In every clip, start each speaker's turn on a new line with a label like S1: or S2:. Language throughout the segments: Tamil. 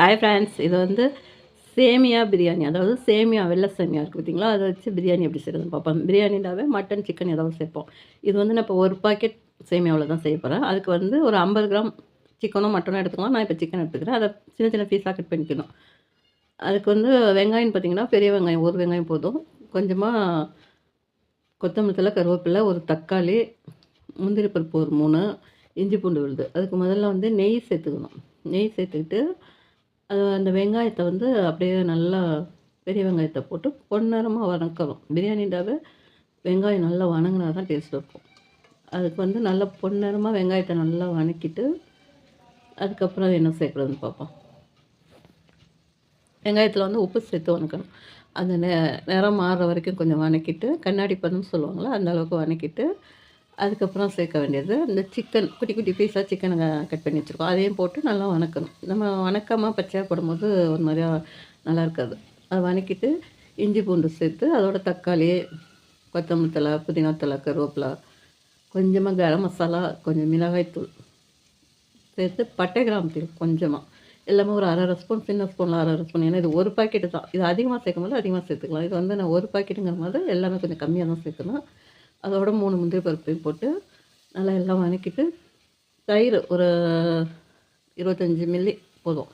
S1: ஹாய் ஃப்ரெண்ட்ஸ், இது வந்து சேமியா பிரியாணி. அதாவது சேமியா, வெள்ளை சேமியா இருக்குது பார்த்தீங்களா? அதை வச்சு பிரியாணி எப்படி செய்கிறதுன்னு பார்ப்போம். பிரியாணினாவே மட்டன், சிக்கன் ஏதாவது சேர்ப்போம். இது வந்து நான் இப்போ ஒரு பாக்கெட் சேமியாவில் தான் செய்ய போகிறேன். அதுக்கு வந்து ஒரு 50 கிராம் சிக்கனோ மட்டனோ எடுத்துக்கலாம். நான் இப்போ சிக்கன் எடுத்துக்கிறேன். அதை சின்ன சின்ன பீஸாக கட் பண்ணிக்கணும். அதுக்கு வந்து வெங்காயம் பார்த்தீங்கன்னா, பெரிய வெங்காயம் ஒரு வெங்காயம் போதும். கொஞ்சமாக கொத்தமல்லி தழை, கருவேப்பிலை, ஒரு தக்காளி, முந்திரி பருப்பு ஒரு 3, இஞ்சி பூண்டு விழுது. அதுக்கு முதல்ல வந்து நெய் சேர்த்துக்கணும். நெய் சேர்த்துக்கிட்டு அந்த வெங்காயத்தை வந்து அப்படியே நல்லா பெரிய வெங்காயத்தை போட்டு பொன்னிறமாக வதக்கணும். பிரியாணின்றாவே வெங்காயம் நல்லா வணங்கினா தான் டேஸ்ட் இருக்கும். அதுக்கு வந்து நல்லா பொன்னிறமாக வெங்காயத்தை நல்லா வதக்கிட்டு அதுக்கப்புறம் என்ன சேர்க்குறதுன்னு பார்ப்போம். வெங்காயத்தில் வந்து உப்பு சேர்த்து வதக்கணும். அந்த நிறம் மாறுற வரைக்கும் கொஞ்சம் வதக்கிட்டு, கண்ணாடி பதம்னு சொல்லுவாங்களே அந்த அளவுக்கு வதக்கிட்டு, அதுக்கப்புறம் சேர்க்க வேண்டியது இந்த சிக்கன் குட்டி குட்டி பீஸாக சிக்கனை கட் பண்ணி வச்சுருக்கோம். அதையும் போட்டு நல்லா வதக்கணும். நம்ம வதக்காமல் பச்சையாக போடும்போது ஒரு மாதிரியா நல்லா இருக்காது. அதை வதக்கிட்டு இஞ்சி பூண்டு சேர்த்து அதோட தக்காளி, கொத்தமல்லி தழை, புதினா தழை, கருவேப்பிலை, கொஞ்சமாக கரம் மசாலா, கொஞ்சம் மிளகாய்த்தூள் சேர்த்து பட்டை கிராம்பு தூள் கொஞ்சமாக எல்லாமே ஒரு 1/2 ஸ்பூன், சின்ன ஸ்பூனில் 1/2 ஸ்பூன். ஏன்னா இது ஒரு பாக்கெட்டு தான். இது அதிகமாக சேர்க்கும் போது அதிகமாக சேர்த்துக்கலாம். இது வந்து நான் ஒரு பாக்கெட்டுங்கிற மாதிரி எல்லாமே கொஞ்சம் கம்மியாக தான் சேர்க்கணும். அதோட 3 முந்திரி பருப்பையும் போட்டு நல்லா எல்லாம் வதக்கிட்டு, தயிர் ஒரு 25 மில்லி போதும்.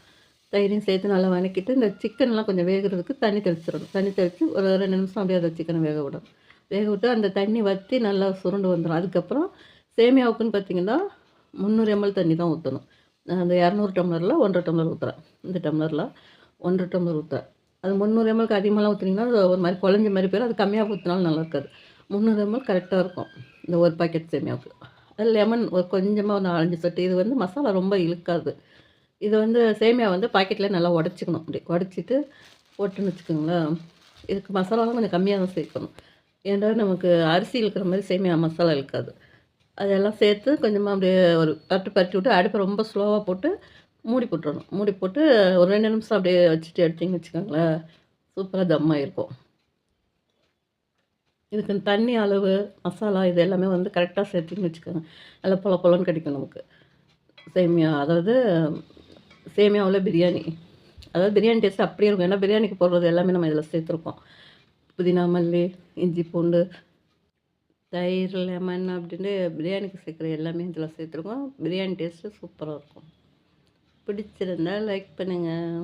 S1: தயிரையும் சேர்த்து நல்லா வதக்கிட்டு, இந்த சிக்கன்லாம் கொஞ்சம் வேகிறதுக்கு தண்ணி தெளிச்சிடணும். தண்ணி தெளித்து ஒரு 2 நிமிஷம் அப்படியே அந்த சிக்கனை வேக விடணும். வேக விட்டு அந்த தண்ணி வற்றி நல்லா சுருண்டு வந்துடும். அதுக்கப்புறம் சேமியாவுக்குன்னு பார்த்தீங்கன்னா 300 எம்எல் தண்ணி தான் ஊற்றணும். நான் அந்த 200 டம்ளரில் 1 1/2 டம்ளர் ஊற்றுறேன். இந்த டம்ளரில் 1 1/2 டம்ளர் ஊற்றுறேன். அது 300 எம்எல்க்கு அதிகமாகலாம் ஊற்றினீங்கன்னா அது ஒரு மாதிரி குழஞ்ச மாதிரி போயிடும். அது கம்மியாக ஊற்றினாலும் நல்லா இருக்காது. 300 எம்எல் கரெக்டாக இருக்கும் இந்த ஒரு பாக்கெட் சேமியாவுக்கு. அது லெமன் ஒரு கொஞ்சமாக ஒரு 4 சொட்டு. இது வந்து மசாலா ரொம்ப இழுக்காது. இது வந்து சேமியா வந்து பாக்கெட்டில் நல்லா உடச்சிக்கணும். அப்படி உடச்சிட்டு போட்டுன்னு வச்சுக்கோங்களேன். இதுக்கு மசாலாலாம் கொஞ்சம் கம்மியாக தான் சேர்க்கணும். ஏன்னா நமக்கு அரிசி இழுக்கிற மாதிரி சேமியா மசாலா இழுக்காது. அதெல்லாம் சேர்த்து கொஞ்சமாக அப்படியே ஒரு பரட்டி விட்டு அடுப்பை ரொம்ப ஸ்லோவாக போட்டு மூடி போட்டுறணும். மூடி போட்டு ஒரு 2 நிமிஷம் அப்படியே வச்சுட்டு எடுத்திங்கன்னு வச்சுக்கோங்களேன், சூப்பராக தம்மாயிருக்கும். இதுக்கு தண்ணி அளவு, மசாலா இது எல்லாமே வந்து கரெக்டாக சேர்த்திங்கன்னு வச்சுக்கோங்க, நல்லா பொல பொலன்னு கிடைக்கும் நமக்கு சேமியா. அதாவது சேமியாவில் பிரியாணி. அதாவது பிரியாணி டேஸ்ட் அப்படியே இருக்கும். ஏன்னா பிரியாணிக்கு போடுறது எல்லாமே நம்ம இதில் சேர்த்துருக்கோம். புதினா, மல்லி, இஞ்சி பூண்டு, தயிர், லெமன் அப்படின்னு பிரியாணிக்கு சேர்க்குற எல்லாமே இதில் சேர்த்துருக்கோம். பிரியாணி டேஸ்ட்டு சூப்பராக இருக்கும். பிடிச்சிருந்தா லைக் பண்ணுங்கள்.